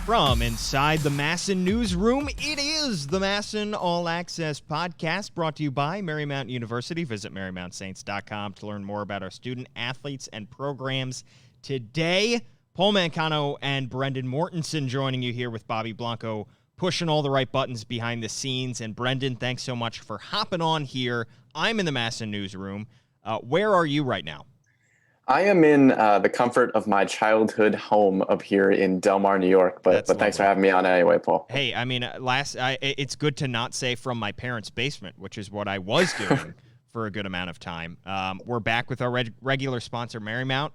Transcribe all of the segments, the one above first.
From inside the MASN newsroom, it is the MASN All Access Podcast, brought to you by Marymount University. Visit MarymountSaints.com to learn more about our student athletes and programs. Today, Paul Mancano and Brendan Mortensen joining you here with Bobby Blanco, pushing all the right buttons behind the scenes. And Brendan, thanks so much for hopping on here. I'm in the MASN newsroom. Where are you right now? I am in the comfort of my childhood home up here in Del Mar, New York, but thanks for having me on anyway, Paul. Hey, I mean, it's good to not say from my parents' basement, which is what I was doing for a good amount of time. We're back with our regular sponsor, Marymount,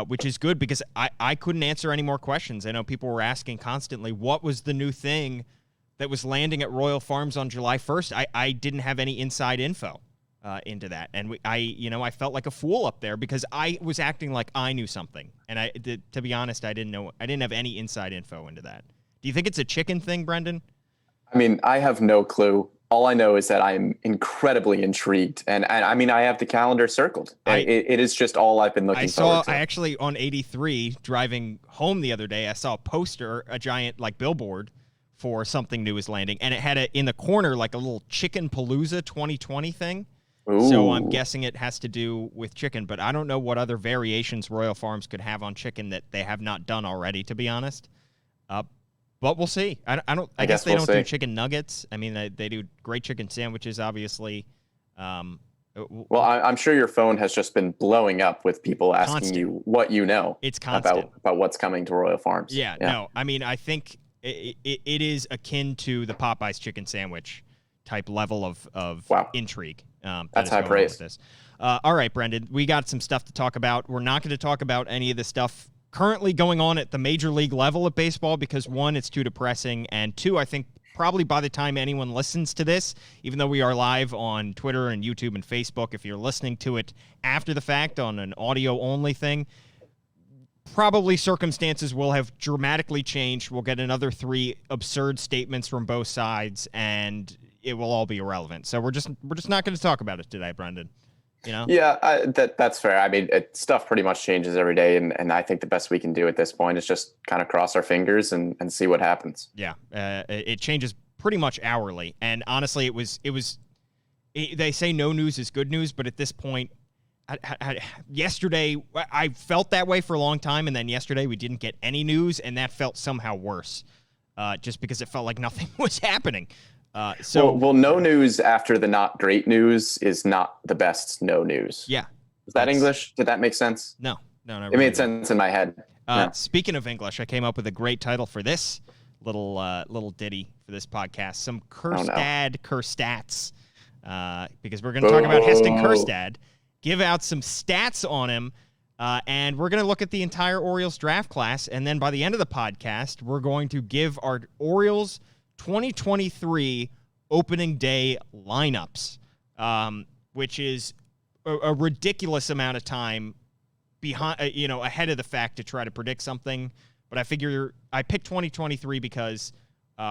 which is good because I couldn't answer any more questions. I know people were asking constantly, what was the new thing that was landing at Royal Farms on July 1st? I didn't have any inside info into that. And I felt like a fool up there because I was acting like I knew something. And to be honest, I didn't know. I didn't have any inside info into that. Do you think it's a chicken thing, Brendan? I mean, I have no clue. All I know is that I'm incredibly intrigued. And I mean, I have the calendar circled. It is just all I've been looking forward to. I actually, on 83, driving home the other day, I saw a poster, a giant billboard for something new is landing. And it had in the corner like a little Chicken Palooza 2020 thing. Ooh. So I'm guessing it has to do with chicken, but I don't know what other variations Royal Farms could have on chicken that they have not done already, to be honest. But we'll see. I guess they don't do chicken nuggets. I mean, they do great chicken sandwiches, obviously. Well, I'm sure your phone has just been blowing up with people asking you what you know. It's constant about what's coming to Royal Farms. Yeah. No, I mean, I think it is akin to the Popeyes chicken sandwich type level of intrigue. That's high praise. All right, Brendan, we got some stuff to talk about. We're not going to talk about any of the stuff currently going on at the major league level of baseball because, one, it's too depressing, and two, I think probably by the time anyone listens to this, even though we are live on Twitter and YouTube and Facebook, if you're listening to it after the fact on an audio-only thing, probably circumstances will have dramatically changed. We'll get another 3 absurd statements from both sides, and it will all be irrelevant. So we're just not going to talk about it today, Brendan. You know? Yeah, that's fair. I mean, stuff pretty much changes every day, and I think the best we can do at this point is just kind of cross our fingers and see what happens. Yeah, it changes pretty much hourly, and honestly, they say no news is good news, but at this point, yesterday I felt that way for a long time, and then yesterday we didn't get any news, and that felt somehow worse, just because it felt like nothing was happening. Well, no news after the not great news is not the best no news. Yeah. Is that English? Did that make sense? No. It made sense in my head. Speaking of English, I came up with a great title for this little ditty for this podcast. Some Kjer-stats, because we're going to talk about Heston Kjerstad, give out some stats on him, and we're going to look at the entire Orioles draft class, and then by the end of the podcast, we're going to give our Orioles 2023 opening day lineups, which is a ridiculous amount of time behind, ahead of the fact to try to predict something. But I figure I picked 2023 because,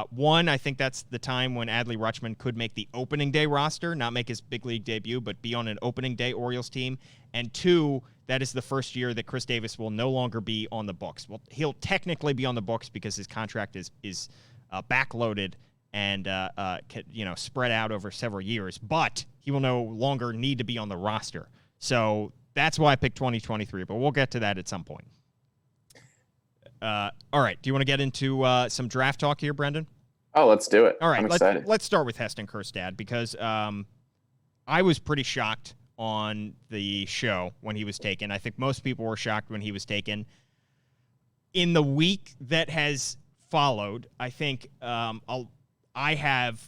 one, I think that's the time when Adley Rutschman could make the opening day roster, not make his big league debut, but be on an opening day Orioles team. And two, that is the first year that Chris Davis will no longer be on the books. Well, he'll technically be on the books because his contract is backloaded and spread out over several years, but he will no longer need to be on the roster. So that's why I picked 2023, but we'll get to that at some point. All right. Do you want to get into some draft talk here, Brendan? Oh, let's do it. All right. I'm excited. Let's start with Heston Kjerstad because I was pretty shocked on the show when he was taken. I think most people were shocked when he was taken. In the week that has followed, I think I have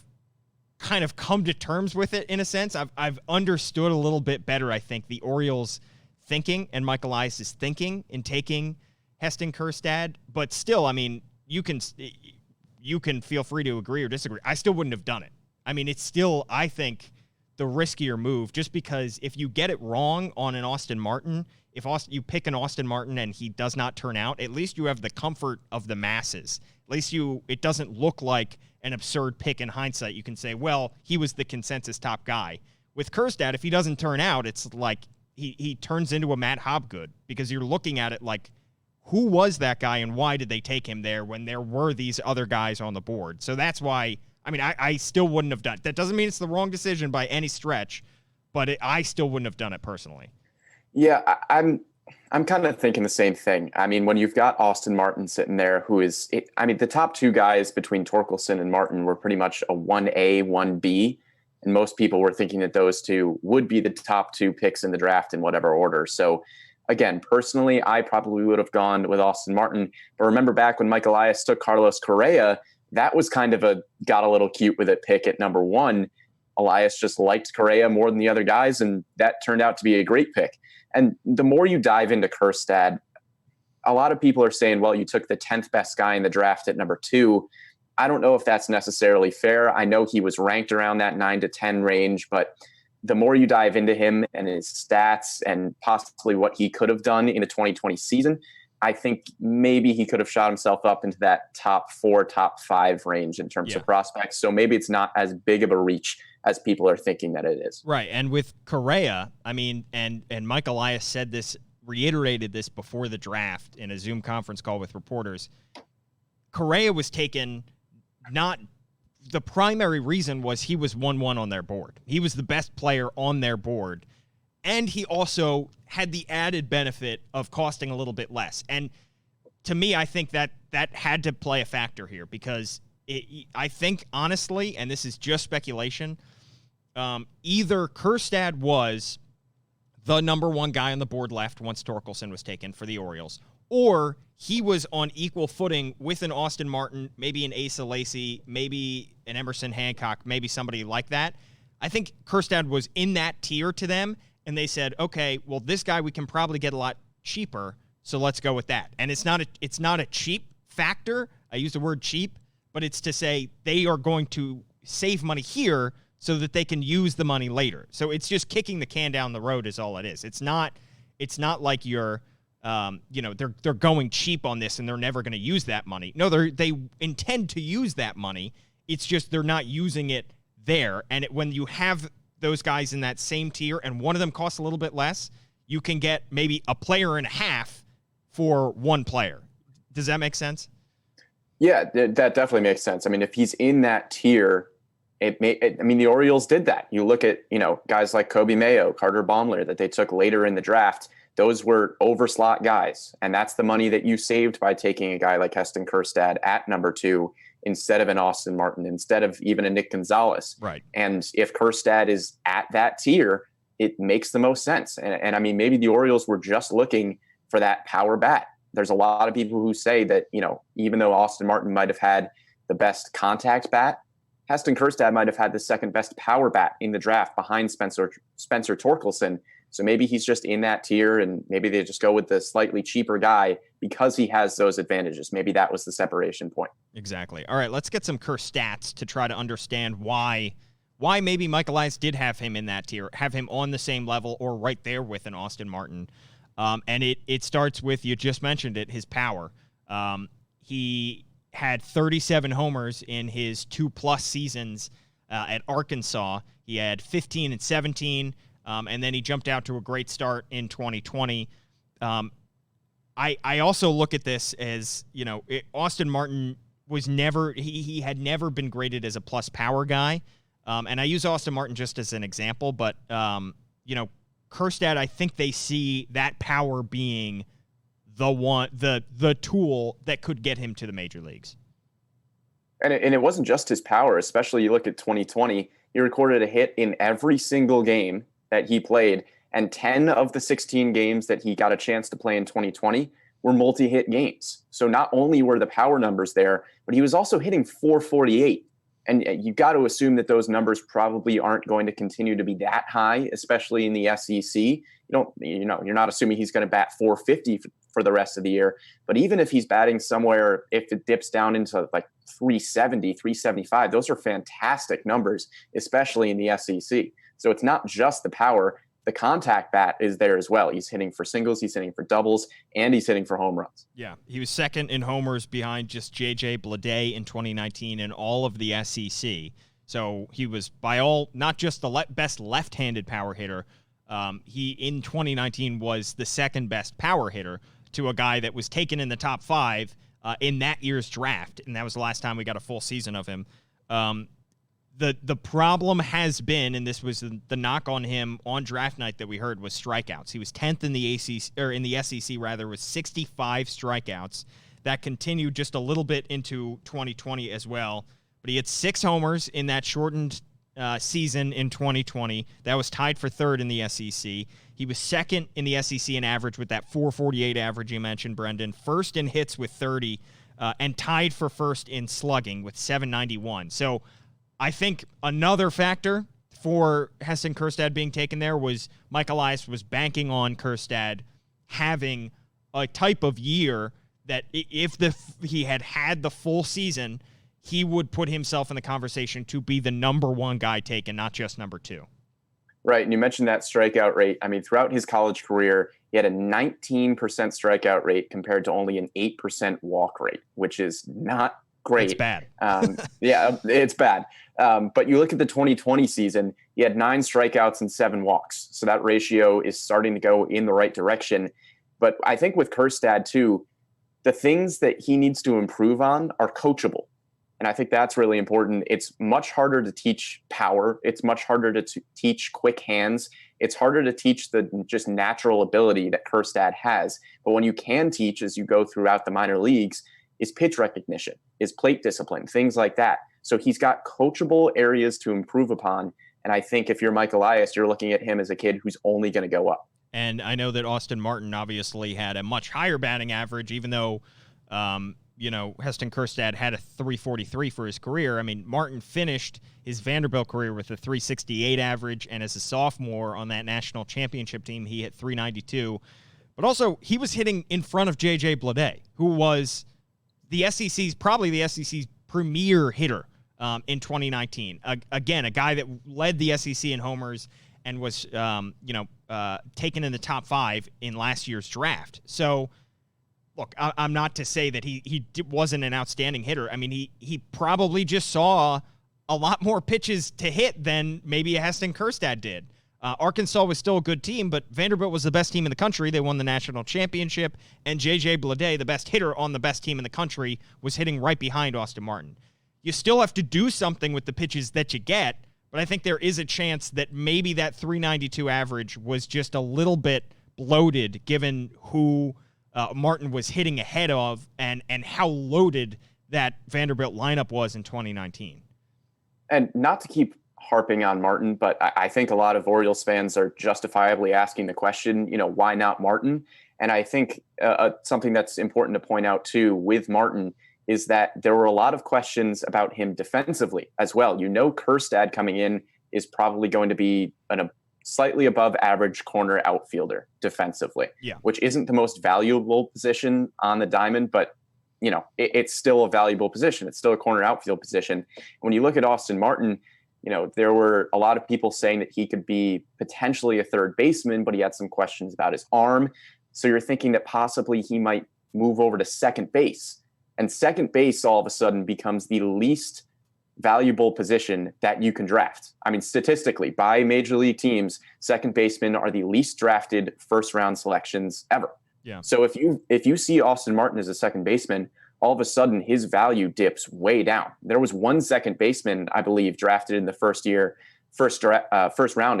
kind of come to terms with it in a sense. I've understood a little bit better, I think, the Orioles' thinking and Michael Elias's thinking in taking Heston Kjerstad. But still, I mean, you can feel free to agree or disagree. I still wouldn't have done it. I mean, it's still, I think, the riskier move just because if you get it wrong on an Austin Martin, if you pick an Austin Martin and he does not turn out, at least you have the comfort of the masses. At least it doesn't look like an absurd pick in hindsight. You can say, well, he was the consensus top guy. With Kjerstad, if he doesn't turn out, it's like he turns into a Matt Hobgood because you're looking at it like, who was that guy and why did they take him there when there were these other guys on the board? So that's why, I mean, I still wouldn't have done it. That doesn't mean it's the wrong decision by any stretch, but I still wouldn't have done it personally. Yeah, I'm kind of thinking the same thing. I mean, when you've got Austin Martin sitting there, the top two guys between Torkelson and Martin were pretty much a 1A, 1B. And most people were thinking that those two would be the top two picks in the draft in whatever order. So again, personally, I probably would have gone with Austin Martin. But remember back when Mike Elias took Carlos Correa, that was kind of got a little cute with it pick at number 1. Elias just liked Correa more than the other guys, and that turned out to be a great pick. And the more you dive into Kjerstad, a lot of people are saying, well, you took the 10th best guy in the draft at number 2. I don't know if that's necessarily fair. I know he was ranked around that 9 to 10 range, but the more you dive into him and his stats and possibly what he could have done in the 2020 season, I think maybe he could have shot himself up into that top 4, top 5 range in terms of prospects. So maybe it's not as big of a reach as people are thinking that it is. Right. And with Correa, I mean, and Mike Elias said this, reiterated this before the draft in a Zoom conference call with reporters. Correa was taken, not the primary reason was he was 1-1 on their board. He was the best player on their board. And he also had the added benefit of costing a little bit less. And to me, I think that had to play a factor here because I think, honestly, and this is just speculation, either Kjerstad was the number 1 guy on the board left once Torkelson was taken for the Orioles, or he was on equal footing with an Austin Martin, maybe an Asa Lacy, maybe an Emerson Hancock, maybe somebody like that. I think Kjerstad was in that tier to them, and they said, okay, well, this guy we can probably get a lot cheaper, so let's go with that. And it's not a cheap factor. I use the word cheap, but it's to say they are going to save money here so that they can use the money later. So it's just kicking the can down the road is all it is. It's not like you're, they're going cheap on this and they're never going to use that money. No, they intend to use that money. It's just they're not using it there. And when you have those guys in that same tier and one of them costs a little bit less, you can get maybe a player and a half for one player. Does that make sense? Yeah, that definitely makes sense. I mean, if he's in that tier, the Orioles did that. You look at, guys like Kobe Mayo, Carter Baumler that they took later in the draft. Those were overslot guys. And that's the money that you saved by taking a guy like Heston Kjerstad at number 2 instead of an Austin Martin, instead of even a Nick Gonzalez. Right. And if Kjerstad is at that tier, it makes the most sense. And I mean, maybe the Orioles were just looking for that power bat. There's a lot of people who say that, even though Austin Martin might have had the best contact bat, Heston Kjerstad might have had the second best power bat in the draft behind Spencer Torkelson. So maybe he's just in that tier and maybe they just go with the slightly cheaper guy because he has those advantages. Maybe that was the separation point. Exactly. All right, let's get some Kjer-stats to try to understand why maybe Mike Elias did have him in that tier, have him on the same level or right there with an Austin Martin. And it starts with, you just mentioned it, his power. He had 37 homers in his 2+ seasons at Arkansas. He had 15 and 17, and then he jumped out to a great start in 2020. I also look at this as, Austin Martin was never, he had never been graded as a plus power guy. And I use Austin Martin just as an example, but, Kjerstad, I think they see that power being the tool that could get him to the major leagues. And it wasn't just his power, especially you look at 2020, he recorded a hit in every single game that he played. And 10 of the 16 games that he got a chance to play in 2020 were multi-hit games. So not only were the power numbers there, but he was also hitting .448. And you've got to assume that those numbers probably aren't going to continue to be that high, especially in the SEC. You're not assuming he's going to bat .450 for the rest of the year. But even if he's batting somewhere, if it dips down into like 370, 375, those are fantastic numbers, especially in the SEC. So it's not just the power. The contact bat is there as well. He's hitting for singles, he's hitting for doubles, and he's hitting for home runs. Yeah, he was second in homers behind just J.J. Bleday in 2019 in all of the SEC. So he was, by all, not just the best left-handed power hitter, he in 2019 was the second best power hitter. to a guy that was taken in the top 5 in that year's draft, and that was the last time we got a full season of him. The problem has been, and this was the knock on him on draft night that we heard, was strikeouts. He was 10th in the ACC, or in the SEC rather, with 65 strikeouts. That continued just a little bit into 2020 as well. But he had 6 homers in that shortened season in 2020. That was tied for 3rd in the SEC. He was 2nd in the SEC in average with that 448 average you mentioned, Brendan. 1st in hits with 30, and tied for 1st in slugging with 791. So I think another factor for Heston Kjerstad being taken there was Mike Elias was banking on Kjerstad having a type of year that if he had the full season, he would put himself in the conversation to be the number 1 guy taken, not just number 2. Right, and you mentioned that strikeout rate. I mean, throughout his college career, he had a 19% strikeout rate compared to only an 8% walk rate, which is not great. It's bad. Yeah, it's bad. But you look at the 2020 season, he had 9 strikeouts and 7 walks. So that ratio is starting to go in the right direction. But I think with Kjerstad too, the things that he needs to improve on are coachable. And I think that's really important. It's much harder to teach power. It's much harder to teach quick hands. It's harder to teach the just natural ability that Kjerstad has. But when you can teach as you go throughout the minor leagues is pitch recognition, is plate discipline, things like that. So he's got coachable areas to improve upon. And I think if you're Mike Elias, you're looking at him as a kid who's only going to go up. And I know that Austin Martin obviously had a much higher batting average, even though, Heston Kjerstad had a 343 for his career. I mean, Martin finished his Vanderbilt career with a 368 average, and as a sophomore on that national championship team, he hit 392. But also, he was hitting in front of J.J. Bleday, who was probably the SEC's premier hitter in 2019. Again, a guy that led the SEC in homers and was, taken in the top 5 in last year's draft. So, look, I'm not to say that he wasn't an outstanding hitter. I mean, he probably just saw a lot more pitches to hit than maybe a Heston Kjerstad did. Arkansas was still a good team, but Vanderbilt was the best team in the country. They won the national championship, and J.J. Bleday, the best hitter on the best team in the country, was hitting right behind Austin Martin. You still have to do something with the pitches that you get, but I think there is a chance that maybe that 392 average was just a little bit bloated given who Martin was hitting ahead of and how loaded that Vanderbilt lineup was in 2019. And not to keep harping on Martin, but I think a lot of Orioles fans are justifiably asking the question, why not Martin? And I think something that's important to point out too with Martin is that there were a lot of questions about him defensively as well. Kjerstad coming in is probably going to be a slightly above average corner outfielder defensively, which isn't the most valuable position on the diamond, but it's still a valuable position. It's still a corner outfield position. When you look at Austin Martin, there were a lot of people saying that he could be potentially a third baseman, but he had some questions about his arm. So you're thinking that possibly he might move over to second base. And second base all of a sudden becomes the least valuable position that you can draft. I mean, statistically, by major league teams, second basemen are the least drafted first round selections ever. Yeah. So if you see Austin Martin as a second baseman, all of a sudden his value dips way down. There was one second baseman, I believe, drafted in the first round,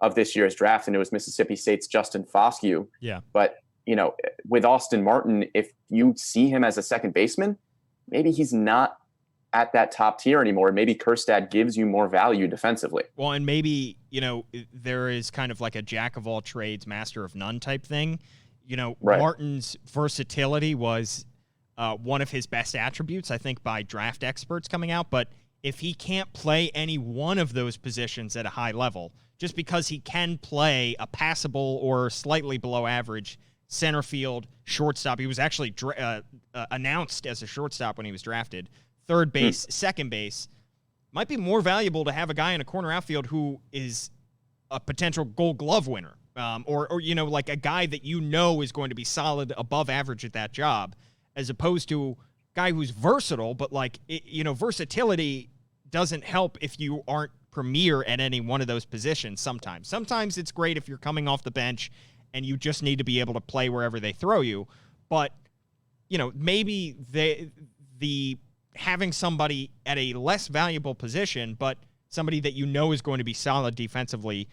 of this year's draft, and it was Mississippi State's Justin Foscue. Yeah. But with Austin Martin, if you see him as a second baseman, maybe he's not at that top tier anymore. Maybe Kjerstad gives you more value defensively. Well, and maybe, there is kind of like a jack of all trades, master of none type thing. Right. Martin's versatility was one of his best attributes, I think, by draft experts coming out. But if he can't play any one of those positions at a high level, just because he can play a passable or slightly below average center field, shortstop. He was actually announced as a shortstop when he was drafted. Third base, second base. Might be more valuable to have a guy in a corner outfield who is a potential Gold Glove winner, or like a guy that is going to be solid above average at that job, as opposed to a guy who's versatile, but versatility doesn't help if you aren't premier at any one of those positions sometimes. Sometimes it's great if you're coming off the bench and you just need to be able to play wherever they throw you. But, maybe the having somebody at a less valuable position, but somebody that is going to be solid defensively,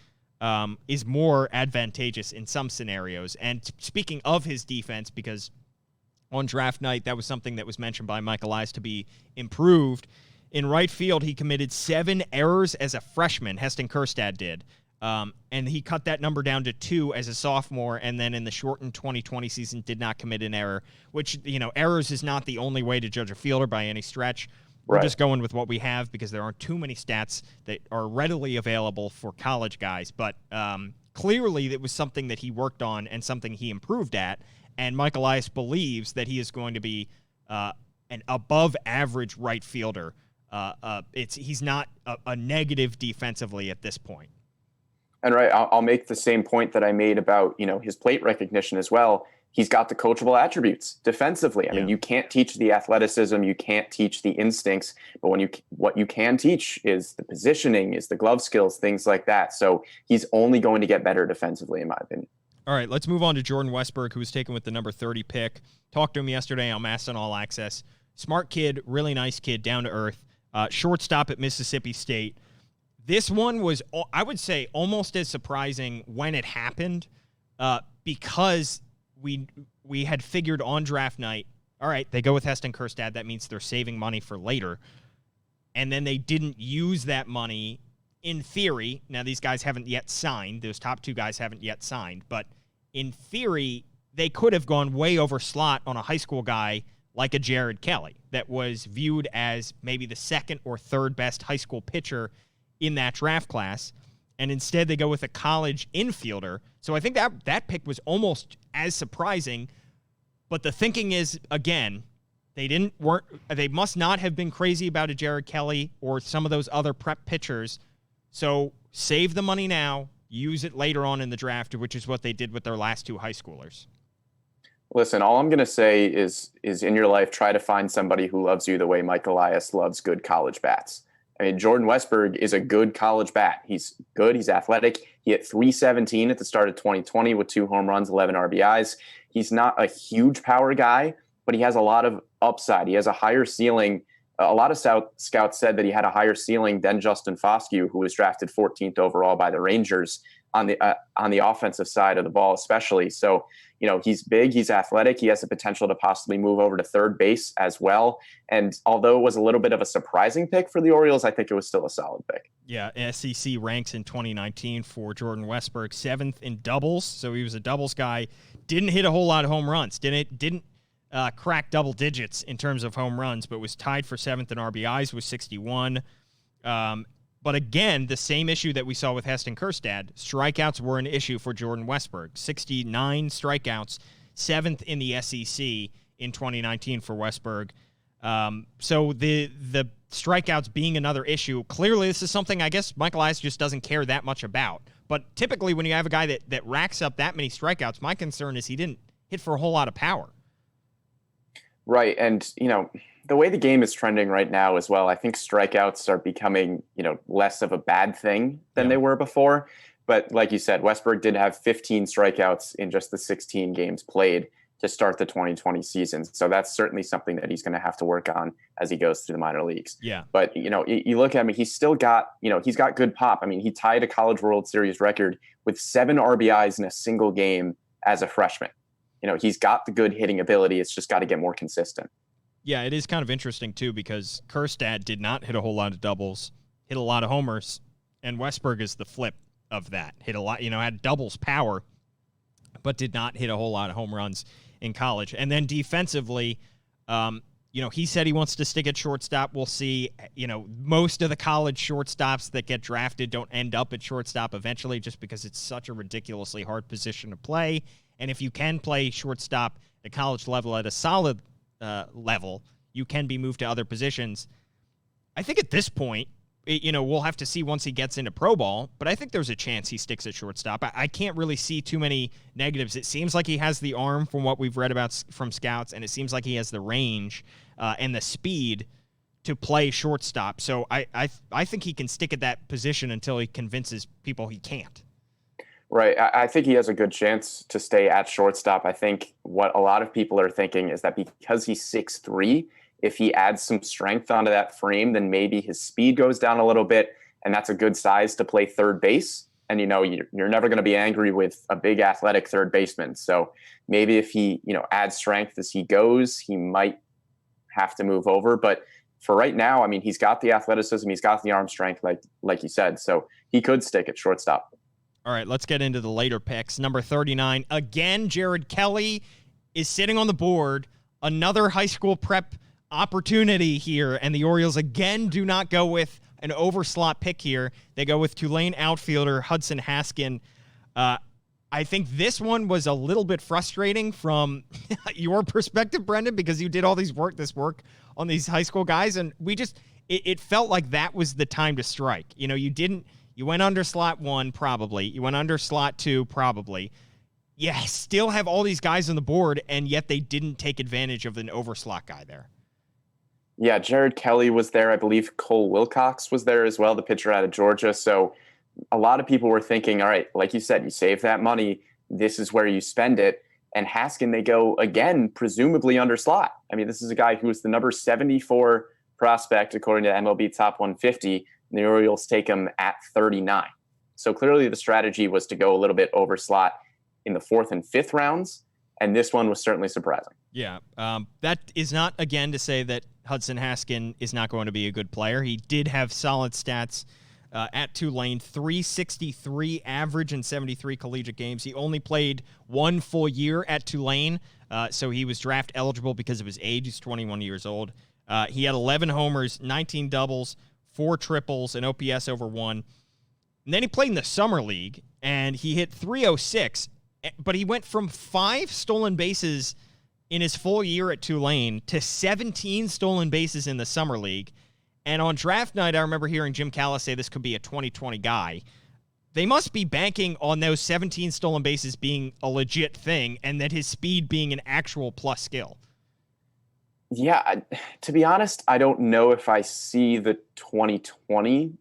is more advantageous in some scenarios. And speaking of his defense, because on draft night, that was something that was mentioned by Mike Elias to be improved. In right field, he committed 7 errors as a freshman. Heston Kjerstad did. And he cut that number down to 2 as a sophomore, and then in the shortened 2020 season did not commit an error, which, errors is not the only way to judge a fielder by any stretch. We're just going with what we have because there aren't too many stats that are readily available for college guys. But clearly it was something that he worked on and something he improved at, and Mike Elias believes that he is going to be an above-average right fielder. He's not a negative defensively at this point. And I'll make the same point that I made about, his plate recognition as well. He's got the coachable attributes defensively. I mean, you can't teach the athleticism, you can't teach the instincts, but what you can teach is the positioning, is the glove skills, things like that. So he's only going to get better defensively, in my opinion. All right, let's move on to Jordan Westberg, who was taken with the number 30 pick. Talked to him yesterday on MASN All Access. Smart kid, really nice kid, down to earth. Shortstop at Mississippi State. This one was, I would say, almost as surprising when it happened, because we had figured on draft night, all right, they go with Heston Kjerstad. That means they're saving money for later. And then they didn't use that money in theory. Now, these guys haven't yet signed. Those top 2 guys haven't yet signed. But in theory, they could have gone way over slot on a high school guy like a Jared Kelly that was viewed as maybe the 2nd or 3rd best high school pitcher in that draft class. And instead they go with a college infielder. So I think that pick was almost as surprising. But the thinking is, again, they must not have been crazy about a Jared Kelly or some of those other prep pitchers. So save the money now, use it later on in the draft, which is what they did with their last 2 high schoolers. Listen, all I'm going to say is in your life, try to find somebody who loves you the way Mike Elias loves good college bats. I mean, Jordan Westberg is a good college bat. He's good. He's athletic. He hit .317 at the start of 2020 with 2 home runs, 11 RBIs. He's not a huge power guy, but he has a lot of upside. He has a higher ceiling. A lot of scouts said that he had a higher ceiling than Justin Foscue, who was drafted 14th overall by the Rangers on the offensive side of the ball, especially. So, he's big, he's athletic, he has the potential to possibly move over to third base as well. And although it was a little bit of a surprising pick for the Orioles, I think it was still a solid pick. Yeah, SEC ranks in 2019 for Jordan Westberg 7th in doubles. So he was a doubles guy. Didn't hit a whole lot of home runs. Didn't crack double digits in terms of home runs, but was tied for 7th in RBIs with 61. But again, the same issue that we saw with Heston Kjerstad, strikeouts were an issue for Jordan Westberg. 69 strikeouts, 7th in the SEC in 2019 for Westberg. So the strikeouts being another issue, clearly this is something I guess Mike Elias just doesn't care that much about. But typically when you have a guy that racks up that many strikeouts, my concern is he didn't hit for a whole lot of power. Right. And, the way the game is trending right now as well, I think strikeouts are becoming, less of a bad thing than they were before. But like you said, Westberg did have 15 strikeouts in just the 16 games played to start the 2020 season. So that's certainly something that he's going to have to work on as he goes through the minor leagues. Yeah. But, you look at him, he's still got, he's got good pop. I mean, he tied a College World Series record with 7 RBIs in a single game as a freshman. He's got the good hitting ability. It's just got to get more consistent. Yeah, it is kind of interesting, too, because Kjerstad did not hit a whole lot of doubles, hit a lot of homers, and Westberg is the flip of that. Hit a lot, had doubles power, but did not hit a whole lot of home runs in college. And then defensively, he said he wants to stick at shortstop. We'll see. Most of the college shortstops that get drafted don't end up at shortstop eventually just because it's such a ridiculously hard position to play. And if you can play shortstop at college level at a solid level, you can be moved to other positions. I think at this point, we'll have to see once he gets into pro ball, but I think there's a chance he sticks at shortstop. I can't really see too many negatives. It seems like he has the arm from what we've read about from scouts, and it seems like he has the range and the speed to play shortstop. So I think he can stick at that position until he convinces people he can't. Right. I think he has a good chance to stay at shortstop. I think what a lot of people are thinking is that because he's 6'3", if he adds some strength onto that frame, then maybe his speed goes down a little bit, and that's a good size to play third base. And, you're never going to be angry with a big athletic third baseman. So maybe if he, adds strength as he goes, he might have to move over. But for right now, I mean, he's got the athleticism, he's got the arm strength, like you said. So he could stick at shortstop. All right, let's get into the later picks. Number 39, again, Jared Kelly is sitting on the board. Another high school prep opportunity here, and the Orioles again do not go with an overslot pick here. They go with Tulane outfielder Hudson Haskin. I think this one was a little bit frustrating from your perspective, Brendan, because you did all this work on these high school guys, and it felt like that was the time to strike. You went under slot 1, probably. You went under slot 2, probably. You still have all these guys on the board, and yet they didn't take advantage of an overslot guy there. Yeah, Jared Kelly was there. I believe Cole Wilcox was there as well, the pitcher out of Georgia. So a lot of people were thinking, all right, like you said, you save that money. This is where you spend it. And Haskin, they go, again, presumably under slot. I mean, this is a guy who was the number 74 prospect, according to MLB Top 150. And the Orioles take him at 39. So clearly the strategy was to go a little bit over slot in the 4th and 5th rounds. And this one was certainly surprising. Yeah. That is not, again, to say that Hudson Haskin is not going to be a good player. He did have solid stats at Tulane, 363 average in 73 collegiate games. He only played 1 full year at Tulane, so he was draft eligible because of his age. He's 21 years old. He had 11 homers, 19 doubles, 4 triples, an OPS over 1. And then he played in the summer league, and he hit 306, but he went from 5 stolen bases in his full year at Tulane to 17 stolen bases in the summer league. And on draft night, I remember hearing Jim Callis say this could be a 2020 guy. They must be banking on those 17 stolen bases being a legit thing and that his speed being an actual plus skill. Yeah, to be honest, I don't know if I see the 2020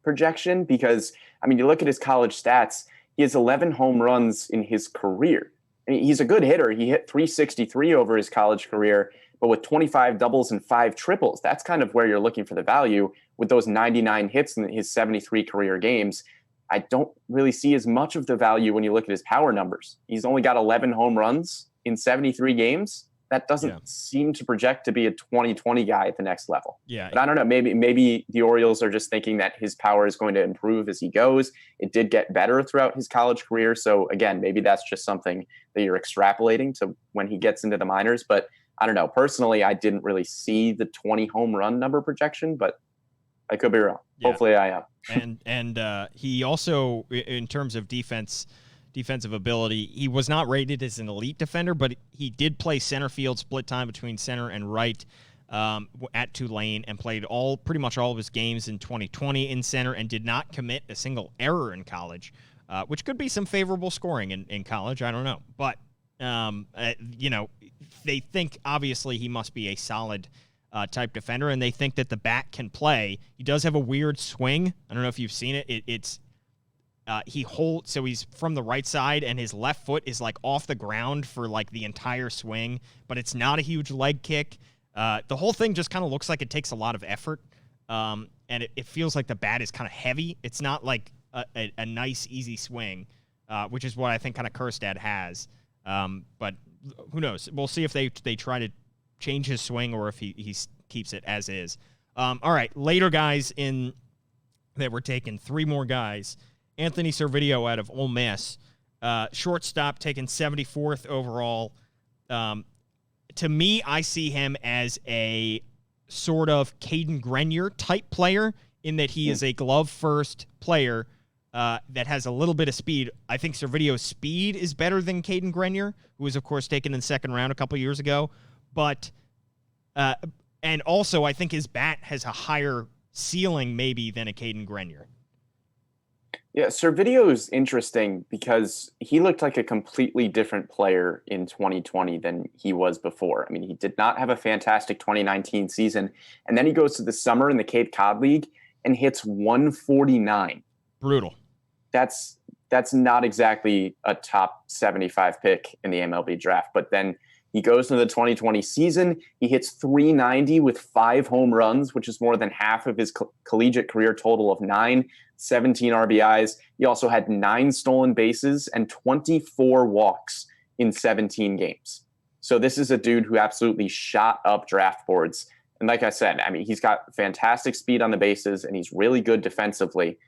projection because, I mean, you look at his college stats, he has 11 home runs in his career. I mean, he's a good hitter. He hit 363 over his college career, but with 25 doubles and 5 triples, that's kind of where you're looking for the value. With those 99 hits in his 73 career games, I don't really see as much of the value when you look at his power numbers. He's only got 11 home runs in 73 games. That doesn't seem to project to be a 2020 guy at the next level. Yeah. But I don't know. Maybe the Orioles are just thinking that his power is going to improve as he goes. It did get better throughout his college career. So again, maybe that's just something that you're extrapolating to when he gets into the minors. But I don't know. Personally, I didn't really see the 20 home run number projection, but I could be wrong. Yeah. Hopefully I am. and he also, in terms of defensive ability, he was not rated as an elite defender, but he did play center field, split time between center and right at Tulane, and played pretty much all of his games in 2020 in center and did not commit a single error in college, which could be some favorable scoring in college. I don't know. But, they think obviously he must be a solid type defender, and they think that the bat can play. He does have a weird swing. I don't know if you've seen it. So he's from the right side, and his left foot is like off the ground for like the entire swing, but it's not a huge leg kick. The whole thing just kind of looks like it takes a lot of effort, and it feels like the bat is kind of heavy. It's not like a nice, easy swing, which is what I think kind of Kjerstad has. But who knows? We'll see if they try to change his swing or if he keeps it as is. All right, later guys that were taken, 3 more guys. Anthony Servideo out of Ole Miss, shortstop, taken 74th overall. To me, I see him as a sort of Caden Grenier type player in that he is a glove-first player that has a little bit of speed. I think Servidio's speed is better than Caden Grenier, who was, of course, taken in the 2nd round a couple years ago. But and also, I think his bat has a higher ceiling maybe than a Caden Grenier. Yeah, Servideo is interesting because he looked like a completely different player in 2020 than he was before. I mean, he did not have a fantastic 2019 season, and then he goes to the summer in the Cape Cod League and hits 149. Brutal. That's that's not exactly a top 75 pick in the MLB draft. But then he goes into the 2020 season. He hits 390 with 5 home runs, which is more than half of his collegiate career total of 9, 17 RBIs. He also had 9 stolen bases and 24 walks in 17 games. So this is a dude who absolutely shot up draft boards. And like I said, I mean, he's got fantastic speed on the bases and he's really good defensively.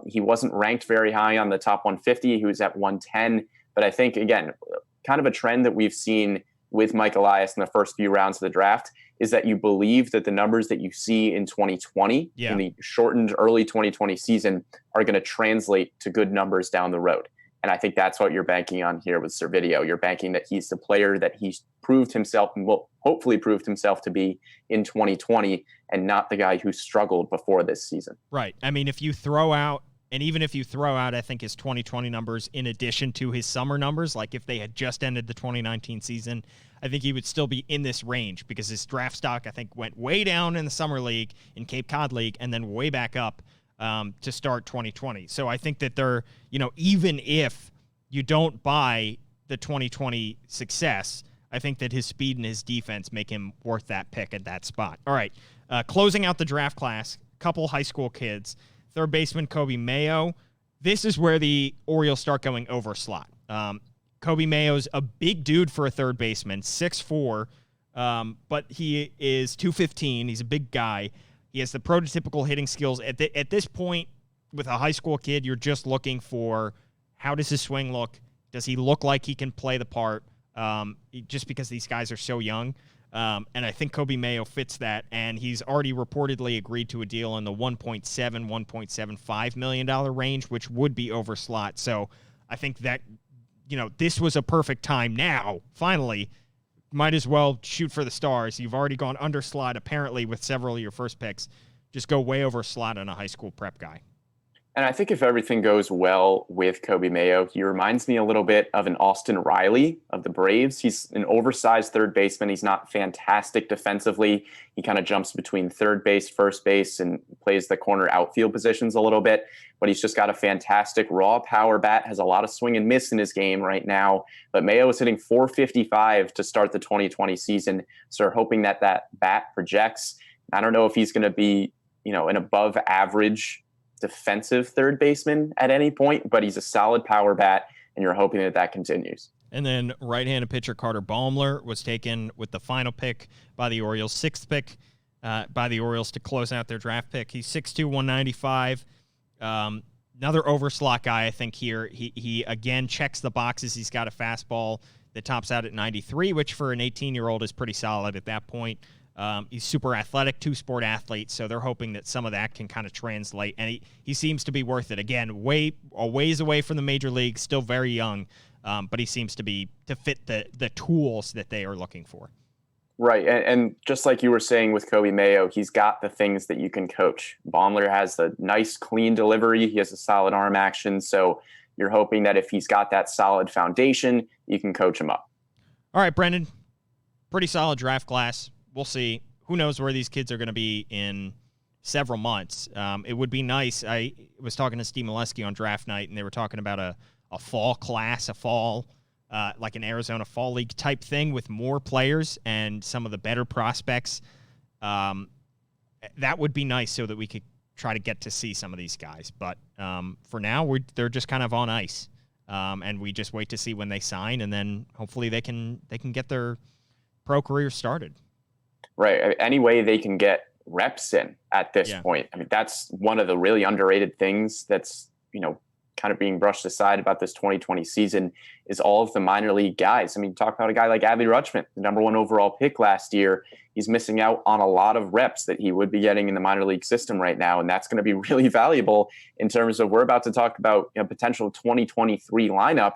He wasn't ranked very high on the top 150. He was at 110. But I think, again, kind of a trend that we've seen with Mike Elias in the first few rounds of the draft is that you believe that the numbers that you see in 2020, in the shortened early 2020 season, are going to translate to good numbers down the road. And I think that's what you're banking on here with Servideo. You're banking that he's the player that he's proved himself and will hopefully proved himself to be in 2020 and not the guy who struggled before this season. Right. I mean, if you throw out, and even if you throw out, I think, his 2020 numbers in addition to his summer numbers, like if they had just ended the 2019 season, I think he would still be in this range because his draft stock, I think, went way down in the Summer League, in Cape Cod League, and then way back up to start 2020. So I think that they're, even if you don't buy the 2020 success, I think that his speed and his defense make him worth that pick at that spot. All right, closing out the draft class, couple high school kids. Third baseman Kobe Mayo. This is where the Orioles start going over slot. Kobe Mayo's a big dude for a third baseman, 6'4", but he is 215. He's a big guy. He has the prototypical hitting skills. At this point, with a high school kid, you're just looking for how does his swing look? Does he look like he can play the part? Just because these guys are so young. And I think Kobe Mayo fits that, and he's already reportedly agreed to a deal in the $1.7, $1.75 million range, which would be over slot. So I think that, this was a perfect time now, finally. Might as well shoot for the stars. You've already gone under slot, apparently, with several of your first picks. Just go way over slot on a high school prep guy. And I think if everything goes well with Kobe Mayo, he reminds me a little bit of an Austin Riley of the Braves. He's an oversized third baseman. He's not fantastic defensively. He kind of jumps between third base, first base, and plays the corner outfield positions a little bit. But he's just got a fantastic raw power bat, has a lot of swing and miss in his game right now. But Mayo is hitting .455 to start the 2020 season. So we're hoping that bat projects. I don't know if he's going to be, an above average defensive third baseman at any point, but he's a solid power bat, and you're hoping that continues. And then right-handed pitcher Carter Baumler was taken with the final pick by the Orioles, 6th pick by the Orioles to close out their draft pick. He's 6'2", 195. Another overslot guy, I think, here. He again checks the boxes. He's got a fastball that tops out at 93, which for an 18-year-old is pretty solid at that point. He's super athletic, two-sport athlete, so they're hoping that some of that can kind of translate. And he seems to be worth it. Again, a ways away from the major league, still very young, but he seems to fit the tools that they are looking for. Right, and just like you were saying with Kobe Mayo, he's got the things that you can coach. Baumler has the nice, clean delivery. He has a solid arm action, so you're hoping that if he's got that solid foundation, you can coach him up. All right, Brendan, pretty solid draft class. We'll see. Who knows where these kids are going to be in several months. It would be nice. I was talking to Steve Molesky on draft night, and they were talking about a fall class, like an Arizona Fall League type thing with more players and some of the better prospects. That would be nice so that we could try to get to see some of these guys. But for now, they're just kind of on ice, and we just wait to see when they sign, and then hopefully they can get their pro career started. Right. Any way they can get reps in at this point. I mean, that's one of the really underrated things that's, kind of being brushed aside about this 2020 season is all of the minor league guys. I mean, talk about a guy like Adley Rutschman, the number 1 overall pick last year. He's missing out on a lot of reps that he would be getting in the minor league system right now. And that's going to be really valuable in terms of, we're about to talk about a potential 2023 lineup.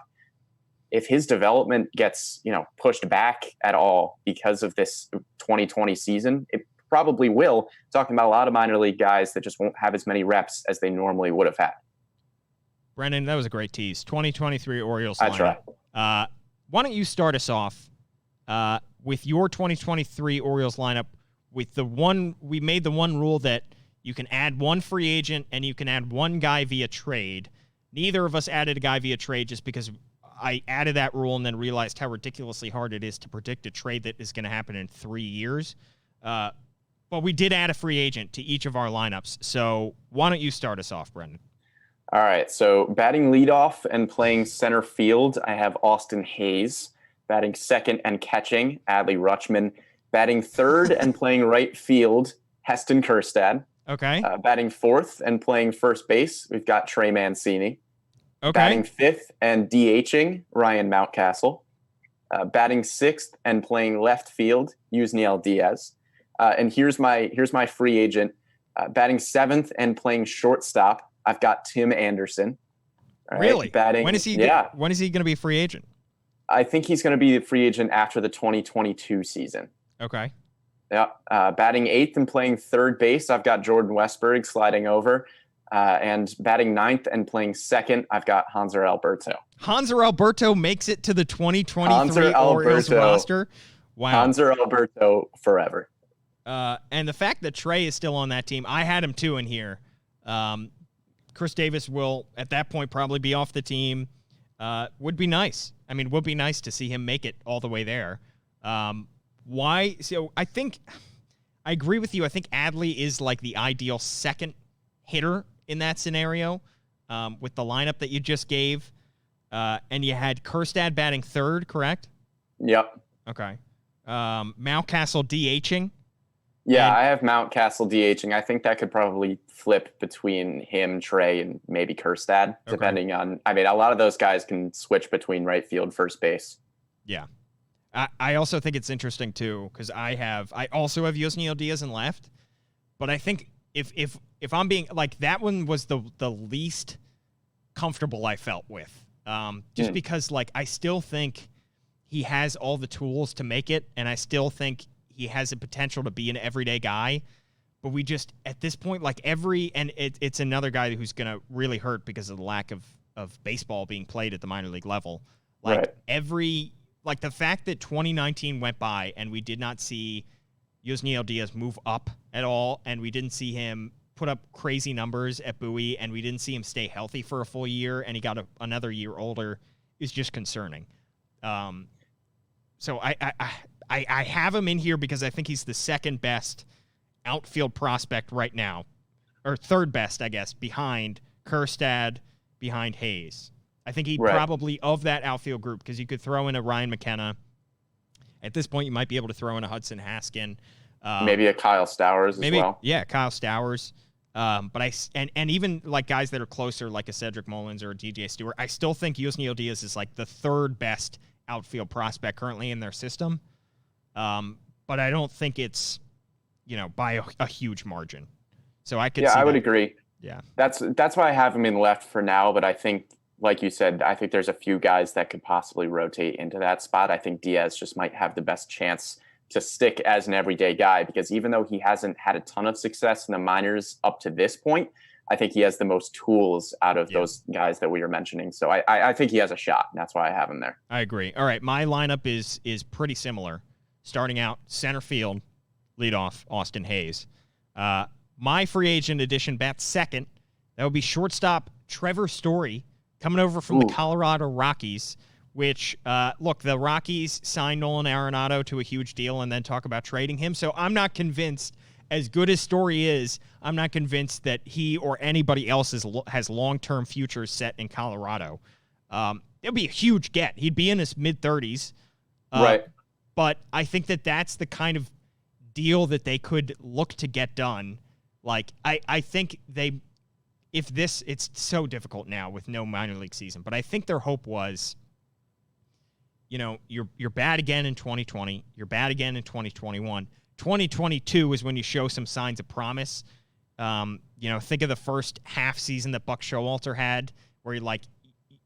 If his development gets, pushed back at all because of this 2020 season, it probably will. Talking about a lot of minor league guys that just won't have as many reps as they normally would have had. Brendan, that was a great tease. 2023 Orioles lineup. That's right. Why don't you start us off with your 2023 Orioles lineup with we made the one rule that you can add one free agent and you can add one guy via trade. Neither of us added a guy via trade just because I added that rule and then realized how ridiculously hard it is to predict a trade that is going to happen in 3 years. But we did add a free agent to each of our lineups. So why don't you start us off, Brendan? All right. So batting leadoff and playing center field, I have Austin Hayes. Batting second and catching, Adley Rutschman. Batting third and playing right field, Heston Kjerstad. Okay. Batting fourth and playing first base, we've got Trey Mancini. Okay. Batting fifth and DHing, Ryan Mountcastle. Batting sixth and playing left field, Yusniel Diaz. And here's my free agent. Batting seventh and playing shortstop, I've got Tim Anderson. Right? Really? Batting, when is he going to be a free agent? I think he's going to be a free agent after the 2022 season. Okay. Yeah. Batting eighth and playing third base, I've got Jordan Westberg sliding over. And batting ninth and playing second, I've got Hanser Alberto. Hanser Alberto makes it to the 2023 Orioles roster. Wow. Hanser Alberto forever. And the fact that Trey is still on that team, I had him too in here. Chris Davis will, at that point, probably be off the team. Would be nice. I mean, would be nice to see him make it all the way there. Why? So I think I agree with you. I think Adley is like the ideal second hitter in that scenario with the lineup that you just gave. And you had Kjerstad batting third, correct? Yep. Okay. Mountcastle DHing. Yeah, I have Mountcastle DHing. I think that could probably flip between him, Trey, and maybe Kjerstad, depending on. I mean, a lot of those guys can switch between right field, first base. Yeah. I also think it's interesting too because I also have Yusniel Diaz in left, but I think if I'm being like that one was the least comfortable I felt with, just because like I still think he has all the tools to make it, and I still think he has the potential to be an everyday guy, but we just at this point like it's another guy who's gonna really hurt because of the lack of baseball being played at the minor league level. Like Like the fact that 2019 went by and we did not see Yusniel Diaz move up at all, and we didn't see him put up crazy numbers at Bowie, and we didn't see him stay healthy for a full year, and he got another year older, is just concerning. So I have him in here because I think he's the second best outfield prospect right now, or third best, I guess, behind Kjerstad, behind Hayes. I think he probably, of that outfield group, because you could throw in a Ryan McKenna. At this point, you might be able to throw in a Hudson Haskin. Maybe a Kyle Stowers as well. Yeah, Kyle Stowers. But even like guys that are closer, like a Cedric Mullins or a DJ Stewart, I still think Yusniel Diaz is like the third best outfield prospect currently in their system. But I don't think it's, by a huge margin. So I could see I would agree. Yeah. That's why I have him in left for now, but I think, like you said, I think there's a few guys that could possibly rotate into that spot. I think Diaz just might have the best chance to stick as an everyday guy because even though he hasn't had a ton of success in the minors up to this point, I think he has the most tools out of those guys that we were mentioning. So I think he has a shot, and that's why I have him there. I agree. All right, my lineup is pretty similar. Starting out center field, leadoff, Austin Hayes. My free agent addition bats second. That would be shortstop Trevor Story, coming over from the Colorado Rockies, which, look, the Rockies signed Nolan Arenado to a huge deal and then talk about trading him. So I'm not convinced, as good as Story is, I'm not convinced that he or anybody else has long-term futures set in Colorado. It'll be a huge get. He'd be in his mid-30s. Right. But I think that's the kind of deal that they could look to get done. Like, I think it's so difficult now with no minor league season, but I think their hope was, you're bad again in 2020, you're bad again in 2021. 2022 is when you show some signs of promise. Think of the first half season that Buck Showalter had, where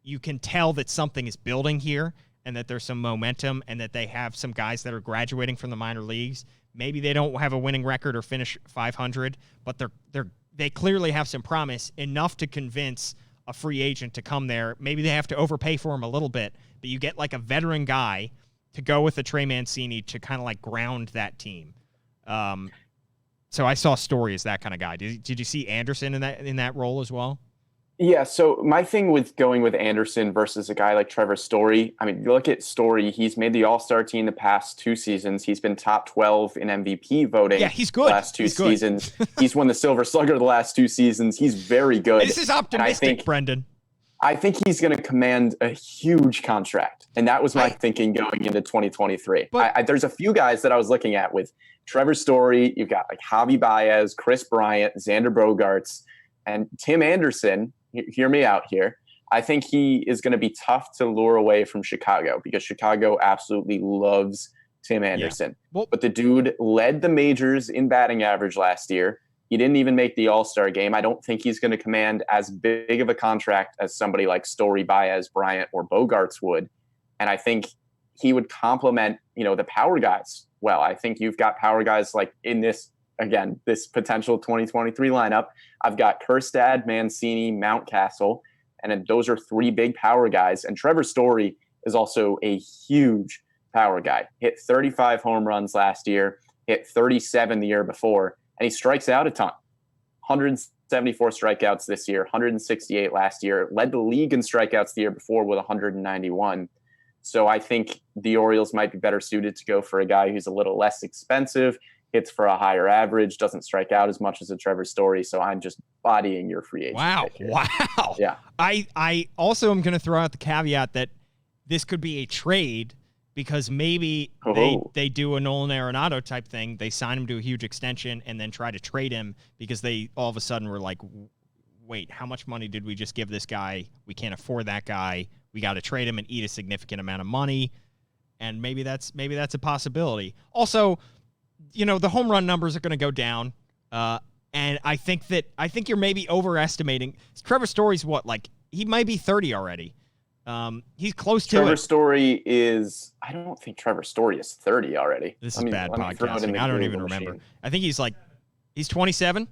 you can tell that something is building here and that there's some momentum and that they have some guys that are graduating from the minor leagues. Maybe they don't have a winning record or finish 500, but they clearly have some promise, enough to convince a free agent to come there. Maybe they have to overpay for him a little bit, but you get like a veteran guy to go with a Trey Mancini to kind of like ground that team. So I saw Story as that kind of guy. Did you see Anderson in that role as well? Yeah, so my thing with going with Anderson versus a guy like Trevor Story, I mean, you look at Story, he's made the All-Star team the past 2 seasons. He's been top 12 in MVP Yeah, voting he's the good. last two He's good. seasons. He's won the Silver Slugger the last 2 seasons. He's very good. This is optimistic, Brendan. I think he's going to command a huge contract. And that was my thinking going into 2023. But there's a few guys that I was looking at with Trevor Story. You've got like Javi Baez, Chris Bryant, Xander Bogaerts, and Tim Anderson. Hear me out here. I think he is going to be tough to lure away from Chicago because Chicago absolutely loves Tim Anderson. Yeah. Well, but the dude led the majors in batting average last year. He didn't even make the All-Star game. I don't think he's going to command as big of a contract as somebody like Story, Baez, Bryant, or Bogaerts would. And I think he would complement, the power guys well. I think you've got power guys like in this potential 2023 lineup. I've got Kjerstad, Mancini, Mountcastle, and those are 3 big power guys. And Trevor Story is also a huge power guy. Hit 35 home runs last year, hit 37 the year before, and he strikes out a ton. 174 strikeouts this year, 168 last year, led the league in strikeouts the year before with 191. So I think the Orioles might be better suited to go for a guy who's a little less expensive, hits for a higher average, doesn't strike out as much as a Trevor Story. So I'm just bodying your free agent. Wow. Yeah. I also am going to throw out the caveat that this could be a trade because maybe they do a Nolan Arenado type thing. They sign him to a huge extension and then try to trade him because they all of a sudden were like, wait, how much money did we just give this guy? We can't afford that guy. We got to trade him and eat a significant amount of money. And maybe that's a possibility. Also, the home run numbers are going to go down. And I think you're maybe overestimating. Trevor Story's he might be 30 already. He's close to it. Trevor Story is, I don't think Trevor Story is 30 already. This is bad podcasting. I don't even remember. I think he's 27.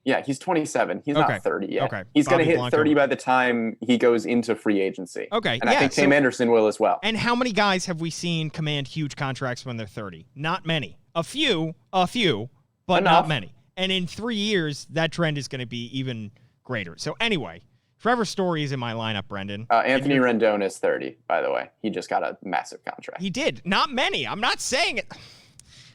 Yeah, he's 27. He's not 30 yet. Okay. He's going to hit 30 by the time he goes into free agency. Okay. And I think Tim Anderson will as well. And how many guys have we seen command huge contracts when they're 30? Not many. A few, but enough. Not many. And in 3 years, that trend is going to be even greater. So anyway, Trevor Story is in my lineup, Brendan. Anthony Rendon is 30, by the way. He just got a massive contract. He did. Not many. I'm not saying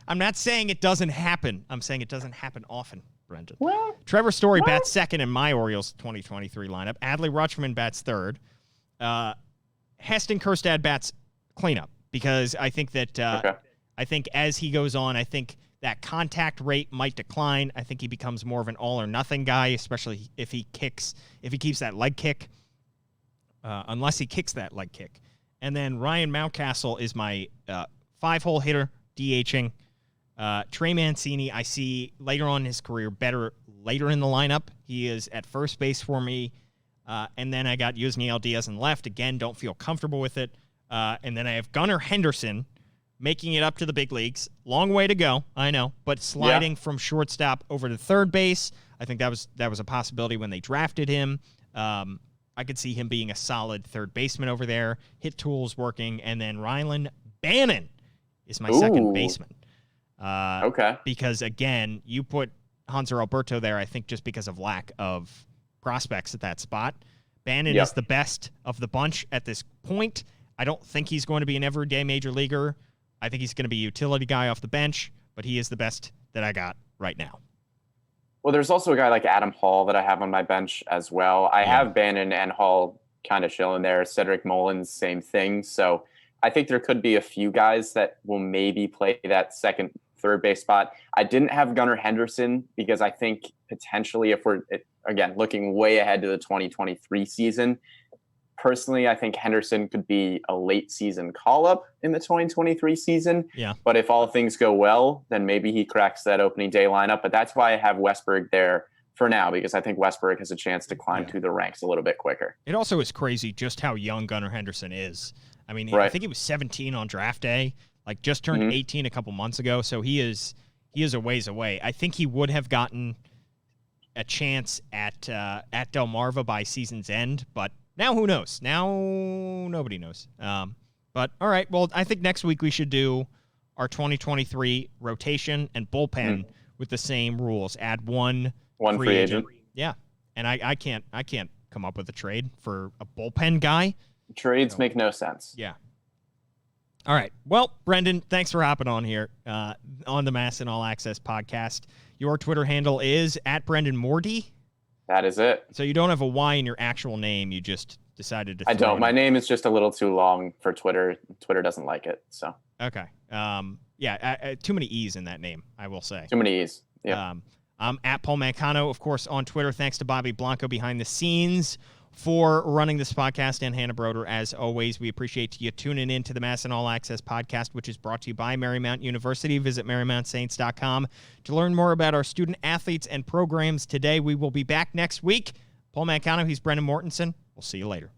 it doesn't happen. I'm saying it doesn't happen often, Brendan. Well, Trevor Story bats second in my Orioles 2023 lineup. Adley Rutschman bats third. Heston Kjerstad bats cleanup because I think that I think as he goes on, I think that contact rate might decline. I think he becomes more of an all or nothing guy, especially if he keeps that leg kick, unless he kicks that leg kick. And then Ryan Mountcastle is my 5-hole hitter, DHing. Trey Mancini, I see later on in his career better later in the lineup. He is at first base for me. And then I got Yusniel Diaz in left. Again, don't feel comfortable with it. And then I have Gunnar Henderson making it up to the big leagues. Long way to go, I know, but sliding from shortstop over to third base. I think that was a possibility when they drafted him. I could see him being a solid third baseman over there. Hit tools working, and then Rylan Bannon is my second baseman. Because again, you put Hanser Alberto there, I think just because of lack of prospects at that spot. Bannon is the best of the bunch at this point. I don't think he's going to be an everyday major leaguer. I think he's going to be a utility guy off the bench, but he is the best that I got right now. Well, there's also a guy like Adam Hall that I have on my bench as well. I have Bannon and Hall kind of chilling there. Cedric Mullins, same thing. So I think there could be a few guys that will maybe play that second, third base spot. I didn't have Gunnar Henderson because I think potentially if we're, again, looking way ahead to the 2023 season, personally, I think Henderson could be a late season call-up in the 2023 season. Yeah. But if all things go well, then maybe he cracks that opening day lineup. But that's why I have Westberg there for now, because I think Westberg has a chance to climb through the ranks a little bit quicker. It also is crazy just how young Gunnar Henderson is. I mean, I think he was 17 on draft day, like just turned 18 a couple months ago. So he is a ways away. I think he would have gotten a chance at Delmarva by season's end, but now who knows? Now nobody knows. But all right, well, I think next week we should do our 2023 rotation and bullpen with the same rules. Add one free agent. Yeah. and I can't come up with a trade for a bullpen guy. Trades make no sense. Yeah. All right. Well, Brendan, thanks for hopping on here on the MASN All Access podcast. Your Twitter handle is @BrendanMorty. That is it. So you don't have a Y in your actual name. You just decided to. I don't. My name is just a little too long for Twitter. Twitter doesn't like it. So. Okay. Yeah. Too many E's in that name, I will say. Too many E's. Yeah. I'm @Paul Mancano, of course, on Twitter. Thanks to Bobby Blanco behind the scenes for running this podcast, and Hannah Broder, as always. We appreciate you tuning in to the MASN All Access podcast, which is brought to you by Marymount University. Visit MarymountSaints.com to learn more about our student athletes and programs today. We will be back next week. Paul Mancano, he's Brendan Mortensen. We'll see you later.